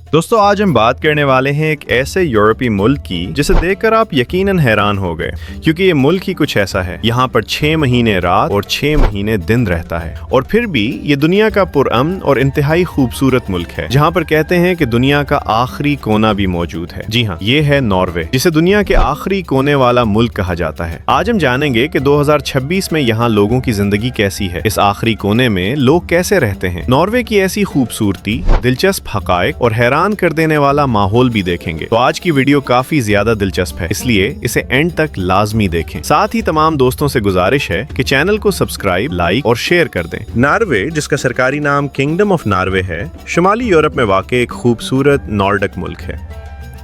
दोस्तों आज हम बात करने वाले हैं एक ऐसे यूरोपीय मुल्क की जिसे देखकर आप यकीनन हैरान हो गए, क्योंकि ये मुल्क ही कुछ ऐसा है। यहाँ पर 6 महीने रात और 6 महीने दिन रहता है, और फिर भी ये दुनिया का पुरअमन और इंतहाई खूबसूरत मुल्क है, जहाँ पर कहते हैं कि दुनिया का आखिरी कोना भी मौजूद है। जी हाँ, ये है नॉर्वे, जिसे दुनिया के आखिरी कोने वाला मुल्क कहा जाता है। आज हम जानेंगे कि 2026 में यहाँ लोगों की जिंदगी कैसी है, इस आखिरी कोने में लोग कैसे रहते हैं। नॉर्वे की ऐसी खूबसूरती, दिलचस्प हकायक और हैरान कर देने वाला माहौल भी देखेंगे। तो आज की वीडियो काफी ज्यादा दिलचस्प है, इसलिए इसे एंड तक लाजमी देखें। साथ ही तमाम दोस्तों से गुजारिश है कि चैनल को सब्सक्राइब, लाइक और शेयर कर दें। नॉर्वे, जिसका सरकारी नाम किंगडम ऑफ नॉर्वे है, शुमाली यूरोप में वाक़ई एक खूबसूरत नॉर्डिक मुल्क है।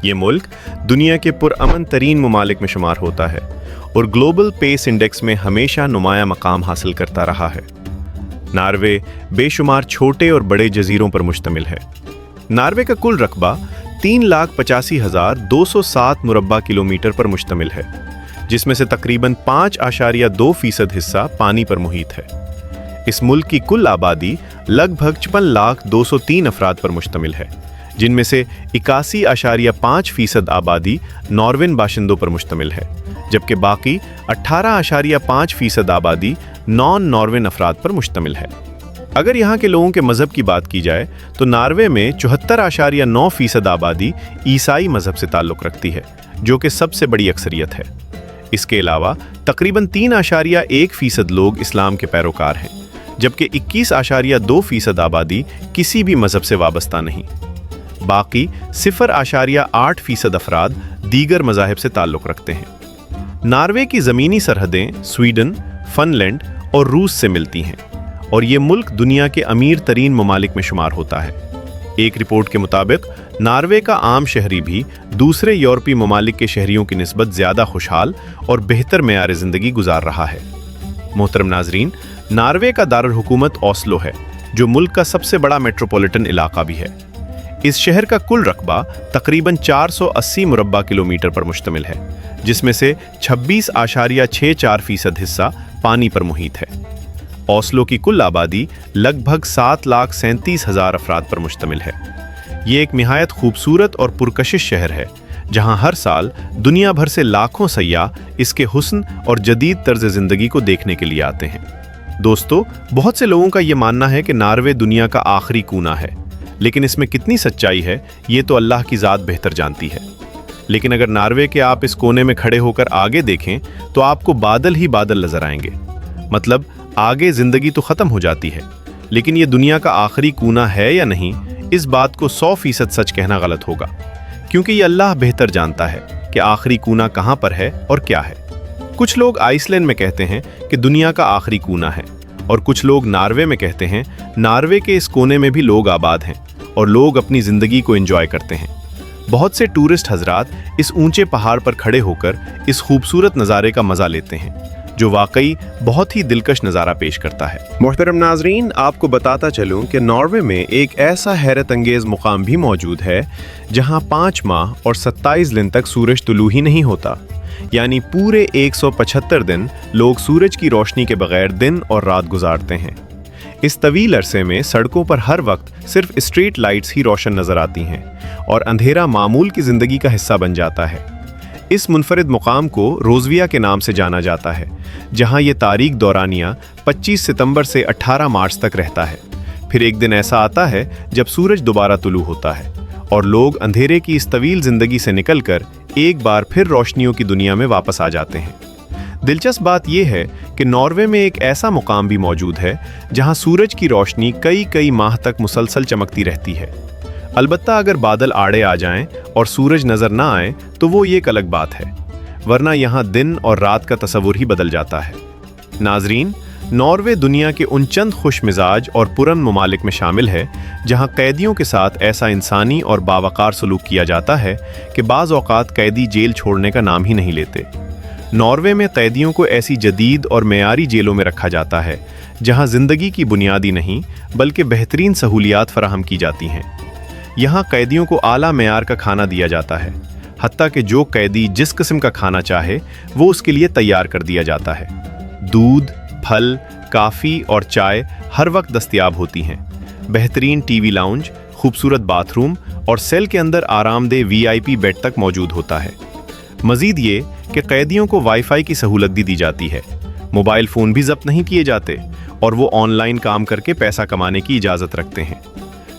ये मुल्क दुनिया के पुरअमन तरीन ममालिक में शुमार होता है और ग्लोबल पीस इंडेक्स में हमेशा नुमाया मकाम हासिल करता रहा है। नॉर्वे बेशुमार छोटे और बड़े जजीरों पर मुश्तमिल है। नॉर्वे का कुल रकबा 3,85,207 मुरब्बा किलोमीटर पर मुश्तमिल है, जिसमें से तकरीबन 5.2% हिस्सा पानी पर मुहित है। इस मुल्क की कुल आबादी लगभग 55,203 अफराद पर मुश्तमिल है, जिनमें से 81.5% आबादी नॉर्वेन बाशिंदों पर मुश्तमिल है, जबकि बाकी 18.5% आबादी नॉन नॉर्वेन अफराद पर मुश्तमिल है। अगर यहाँ के लोगों के मजहब की बात की जाए तो नॉर्वे में 74.9% आबादी ईसाई मजहब से ताल्लुक़ रखती है, जो कि सबसे बड़ी अक्सरियत है। इसके अलावा तकरीबन 3.1% लोग इस्लाम के पैरोकार हैं, जबकि 21.2% आबादी किसी भी मजहब से वाबस्ता नहीं। बाकी 0.8% अफराद दीगर मजाहिब से ताल्लुक़ रखते हैं। नॉर्वे की ज़मीनी सरहदें स्वीडन, फिनलैंड और रूस से मिलती हैं, और ये मुल्क दुनिया के अमीर तरीन ममालिक में शुमार होता है। एक रिपोर्ट के मुताबिक नॉर्वे का आम शहरी भी दूसरे यूरोपीय ममालिक के शहरियों की निस्बत ज़्यादा खुशहाल और बेहतर मेयार ज़िंदगी गुजार रहा है। मोहतरम नाजरीन, नॉर्वे का दारुल हुकूमत ओस्लो है, जो मुल्क का सबसे बड़ा मेट्रोपॉलिटन इलाका भी है। इस शहर का कुल रकबा तकरीबन 480 मुरब्बा किलोमीटर पर मुश्तमिल है, जिसमें से 26.64% हिस्सा पानी पर मुहित है। ओस्लो की कुल आबादी लगभग 7,37,000 अफराद पर मुश्तमिल है। ये एक निहायत खूबसूरत और पुरकशिश शहर है, जहां हर साल दुनिया भर से लाखों सयाह इसके हुस्न और जदीद तर्ज ज़िंदगी को देखने के लिए आते हैं। दोस्तों, बहुत से लोगों का ये मानना है कि नॉर्वे दुनिया का आखिरी कोना है, लेकिन इसमें कितनी सच्चाई है ये तो अल्लाह की ज़ात बेहतर जानती है। लेकिन अगर नॉर्वे के आप इस कोने में खड़े होकर आगे देखें तो आपको बादल ही बादल नजर आएंगे। मतलब आगे जिंदगी तो खत्म हो जाती है, लेकिन ये दुनिया का आखिरी कोना है या नहीं, इस बात को 100% सच कहना गलत होगा, क्योंकि ये अल्लाह बेहतर जानता है कि आखिरी कोना कहाँ पर है और क्या है। कुछ लोग आइसलैंड में कहते हैं कि दुनिया का आखिरी कोना है, और कुछ लोग नॉर्वे में कहते हैं नॉर्वे के इस कोने में भी लोग आबाद हैं और लोग अपनी ज़िंदगी को एंजॉय करते हैं। बहुत से टूरिस्ट हजरात इस ऊंचे पहाड़ पर खड़े होकर इस खूबसूरत नज़ारे का मज़ा लेते हैं, जो वाकई बहुत ही दिलकश नज़ारा पेश करता है। मोहतरम नाजरीन, आपको बताता चलूं कि नॉर्वे में एक ऐसा हैरत अंगेज़ मुकाम भी मौजूद है जहां 5 माह और 27 दिन तक सूरज तुलू ही नहीं होता, यानी पूरे 175 दिन लोग सूरज की रोशनी के बगैर दिन और रात गुजारते हैं। इस तवील अरसे में सड़कों पर हर वक्त सिर्फ स्ट्रीट लाइट्स ही रोशन नजर आती हैं और अंधेरा मामूल की ज़िंदगी का हिस्सा बन जाता है। इस मुनफरिद मुकाम को रोज़विया के नाम से जाना जाता है, जहां ये तारीख दौरानिया 25 सितंबर से 18 मार्च तक रहता है। फिर एक दिन ऐसा आता है जब सूरज दोबारा तुलू होता है और लोग अंधेरे की इस तवील ज़िंदगी से निकलकर एक बार फिर रोशनियों की दुनिया में वापस आ जाते हैं। दिलचस्प बात यह है कि नॉर्वे में एक ऐसा मुकाम भी मौजूद है जहां सूरज की रोशनी कई माह तक मुसलसल चमकती रहती है। अलबत्ता अगर बादल आड़े आ जाएं और सूरज नज़र ना आए तो वो एक अलग बात है, वरना यहाँ दिन और रात का तस्वुर ही बदल जाता है। नाजरीन, नॉर्वे दुनिया के उन चंद खुश मिजाज और पुरन ममालिक में शामिल है जहाँ कैदियों के साथ ऐसा इंसानी और बावकार सलूक किया जाता है कि बाज़ औक़ात कैदी जेल छोड़ने का नाम ही नहीं लेते। नॉर्वे में कैदियों को ऐसी जदीद और मेयारी जेलों में रखा जाता है जहाँ ज़िंदगी की बुनियादी नहीं बल्कि बेहतरीन सहूलियात फराहम की जाती हैं। यहाँ कैदियों को आला मेयार का खाना दिया जाता है, हत्ता कि जो कैदी जिस किस्म का खाना चाहे वो उसके लिए तैयार कर दिया जाता है। दूध, फल, काफ़ी और चाय हर वक्त दस्तयाब होती हैं। बेहतरीन टीवी लाउंज, खूबसूरत बाथरूम और सेल के अंदर आरामदेह वीआईपी बेड तक मौजूद होता है। मजीद ये कि कैदियों को वाईफाई की सहूलत भी दी जाती है, मोबाइल फ़ोन भी जब्त नहीं किए जाते और वो ऑनलाइन काम करके पैसा कमाने की इजाज़त रखते हैं।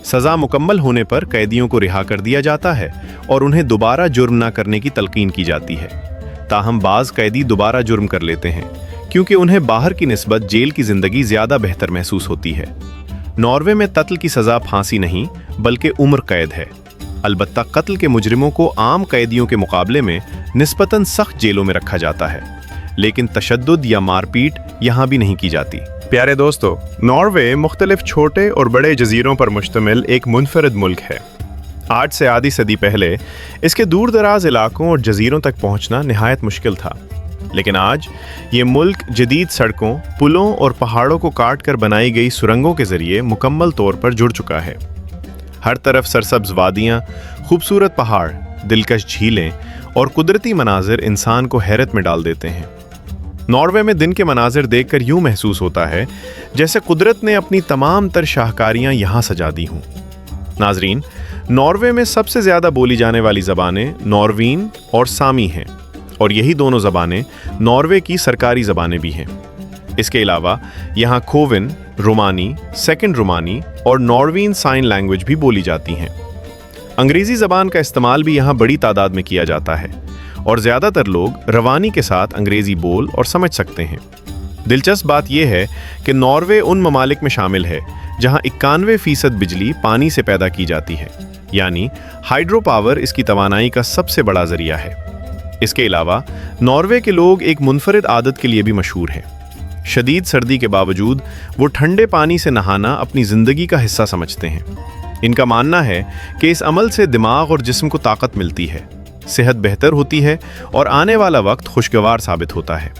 सज़ा मुकम्मल होने पर कैदियों को रिहा कर दिया जाता है और उन्हें दोबारा जुर्म ना करने की तलकीन की जाती है। ताहम बाज़ कैदी दोबारा जुर्म कर लेते हैं क्योंकि उन्हें बाहर की निस्बत जेल की ज़िंदगी ज़्यादा बेहतर महसूस होती है। नॉर्वे में कत्ल की सज़ा फांसी नहीं बल्कि उम्र कैद है। अलबत्ता कत्ल के मुजरिमों को आम कैदियों के मुकाबले में निस्बतन सख्त जेलों में रखा जाता है, लेकिन तशद्दुद या मारपीट यहाँ भी नहीं की जाती। प्यारे दोस्तों, नॉर्वे मुख्तलिफ छोटे और बड़े जजीरों पर मुश्तमिल एक मुनफरद मुल्क है। आज से आधी सदी पहले इसके दूर दराज इलाकों और जजीरों तक पहुँचना निहायत मुश्किल था, लेकिन आज ये मुल्क जदीद सड़कों, पुलों और पहाड़ों को काट कर बनाई गई सुरंगों के जरिए मुकम्मल तौर पर जुड़ चुका है। हर तरफ सरसब्ज वादियाँ, खूबसूरत पहाड़, दिलकश झीलें और कुदरती मनाजिर इंसान को हैरत में डाल देते हैं। नॉर्वे में दिन के मनाजिर देखकर यूं महसूस होता है जैसे कुदरत ने अपनी तमाम तर शाहकारियाँ यहाँ सजा दी हों। नाजरीन, नॉर्वे में सबसे ज़्यादा बोली जाने वाली ज़बानें नॉर्वीन और सामी हैं, और यही दोनों ज़बानें नॉर्वे की सरकारी ज़बानें भी हैं। इसके अलावा यहाँ खोविन, रोमानी, सेकंड रोमानी और नॉर्वीन साइन लैंग्वेज भी बोली जाती हैं। अंग्रेज़ी ज़बान का इस्तेमाल भी यहाँ बड़ी तादाद में किया जाता है और ज़्यादातर लोग रवानी के साथ अंग्रेज़ी बोल और समझ सकते हैं। दिलचस्प बात यह है कि नॉर्वे उन ममालिक में शामिल है जहाँ 91% बिजली पानी से पैदा की जाती है, यानी हाइड्रो पावर इसकी तवानाई का सबसे बड़ा ज़रिया है। इसके अलावा नॉर्वे के लोग एक मुनफरिद आदत के लिए भी मशहूर हैं। शदीद सर्दी के बावजूद वो ठंडे पानी से नहाना अपनी ज़िंदगी का हिस्सा समझते हैं। इनका मानना है कि इस अमल से दिमाग और जिस्म को ताकत मिलती है, सेहत बेहतर होती है और आने वाला वक्त खुशगवार साबित होता है।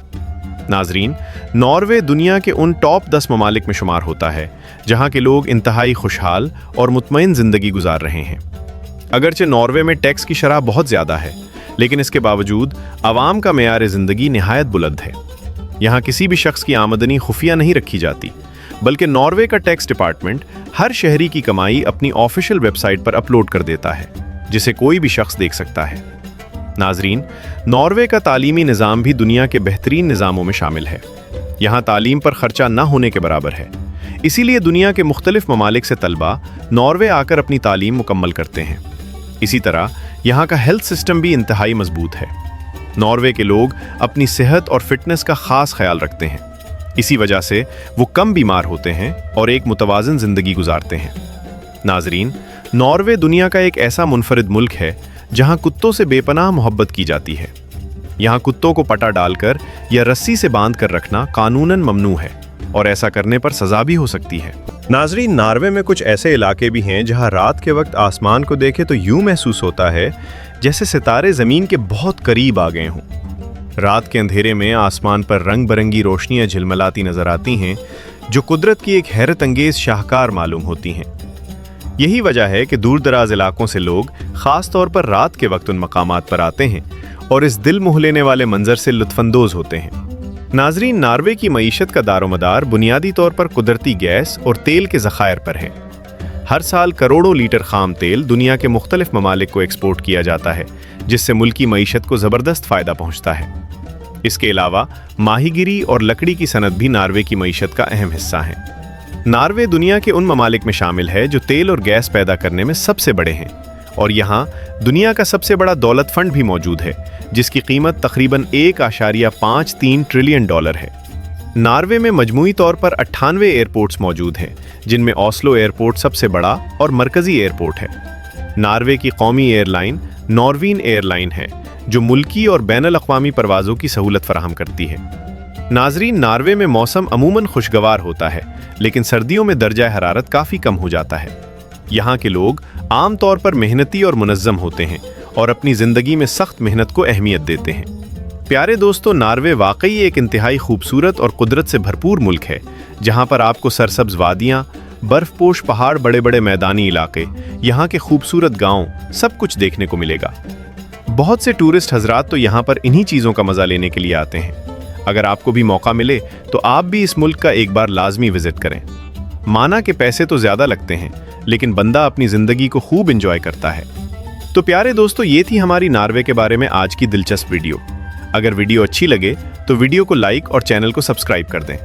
नाजरीन, नॉर्वे दुनिया के उन टॉप 10 ममालिक में शुमार होता है जहाँ के लोग इंतहाई खुशहाल और मुतमईन ज़िंदगी गुजार रहे हैं। अगरचे नॉर्वे में टैक्स की शरह बहुत ज़्यादा है, लेकिन इसके बावजूद आवाम का मेयार ज़िंदगी निहायत बुलंद है। यहाँ किसी भी शख्स की आमदनी खुफिया नहीं रखी जाती, बल्कि नॉर्वे का टैक्स डिपार्टमेंट हर शहरी की कमाई अपनी ऑफिशियल वेबसाइट पर अपलोड कर देता है, जिसे कोई भी शख्स देख सकता है। नाजरीन, नॉर्वे का तालीमी निज़ाम भी दुनिया के बेहतरीन निज़ामों में शामिल है। यहाँ तालीम पर ख़र्चा न होने के बराबर है, इसीलिए दुनिया के मुख्तलिफ ममालिक से तलबा नॉर्वे आकर अपनी तालीम मुकम्मल करते हैं। इसी तरह यहाँ का हेल्थ सिस्टम भी इंतहाई मजबूत है। नॉर्वे के लोग अपनी सेहत और फिटनेस का ख़ास ख्याल रखते हैं, इसी वजह से वो कम बीमार होते हैं और एक मुतवाज़िन ज़िंदगी गुजारते हैं। नाजरीन, नॉर्वे दुनिया का एक ऐसा मुनफरिद मुल्क है जहाँ कुत्तों से बेपनाह मोहब्बत की जाती है। यहाँ कुत्तों को पटा डालकर या रस्सी से बांध कर रखना कानूनन ममनू है और ऐसा करने पर सज़ा भी हो सकती है। नाजरीन, नॉर्वे में कुछ ऐसे इलाके भी हैं जहाँ रात के वक्त आसमान को देखे तो यूं महसूस होता है जैसे सितारे ज़मीन के बहुत करीब आ गए हों। रात के अंधेरे में आसमान पर रंग बिरंगी रोशनियाँ झिलमिलाती नजर आती हैं, जो कुदरत की एक हैरत अंगेज शाहकार मालूम होती हैं। यही वजह है कि दूर दराज इलाकों से लोग ख़ास तौर पर रात के वक्त उन मकामात पर आते हैं और इस दिल मोह लेने वाले मंजर से लुत्फानंदोज़ होते हैं। नाजरीन, नॉर्वे की मईशत का दारोमदार बुनियादी तौर पर कुदरती गैस और तेल के ज़खायर पर है। हर साल करोड़ों लीटर खाम तेल दुनिया के मुख्तलिफ ममालिक को एक्सपोर्ट किया जाता है, जिससे मुल्की मईशत को ज़बरदस्त फ़ायदा पहुँचता है। इसके अलावा माहीगिरी और लकड़ी की सनत भी नॉर्वे की मईशत का अहम हिस्सा है। नॉर्वे दुनिया के उन ममालिक में शामिल है जो तेल और गैस पैदा करने में सबसे बड़े हैं, और यहाँ दुनिया का सबसे बड़ा दौलत फंड भी मौजूद है, जिसकी कीमत तकरीबन 1.53 ट्रिलियन डॉलर है। नॉर्वे में मजमूई तौर पर 98 एयरपोर्ट्स मौजूद हैं, जिनमें ओस्लो एयरपोर्ट सबसे बड़ा और मरकज़ी एयरपोर्ट है। नॉर्वे की कौमी एयरलाइन नॉर्वीन एयरलाइन है, जो मुल्की और बैनुल अक़वामी परवाज़ों की सहूलत फराहम करती है। नाजरीन, नॉर्वे में मौसम अमूमन खुशगवार होता है, लेकिन सर्दियों में दर्जा हरारत काफ़ी कम हो जाता है। यहाँ के लोग आम तौर पर मेहनती और मुनज़्ज़म होते हैं और अपनी ज़िंदगी में सख्त मेहनत को अहमियत देते हैं। प्यारे दोस्तों, नॉर्वे वाकई एक इंतहाई खूबसूरत और कुदरत से भरपूर मुल्क है, जहाँ पर आपको सरसब्ज वादियाँ, बर्फपोश पहाड़, बड़े बड़े मैदानी इलाके, यहाँ के खूबसूरत गांव, सब कुछ देखने को मिलेगा। बहुत से टूरिस्ट हजरात तो यहाँ पर इन्हीं चीज़ों का मज़ा लेने के लिए आते हैं। अगर आपको भी मौका मिले तो आप भी इस मुल्क का एक बार लाजमी विजिट करें। माना कि पैसे तो ज़्यादा लगते हैं, लेकिन बंदा अपनी जिंदगी को खूब एंजॉय करता है। तो प्यारे दोस्तों, ये थी हमारी नॉर्वे के बारे में आज की दिलचस्प वीडियो। अगर वीडियो अच्छी लगे तो वीडियो को लाइक और चैनल को सब्सक्राइब कर दें।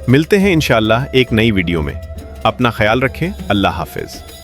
मिलते हैं इंशाअल्लाह एक नई वीडियो में। अपना ख्याल रखें। अल्लाह हाफिज।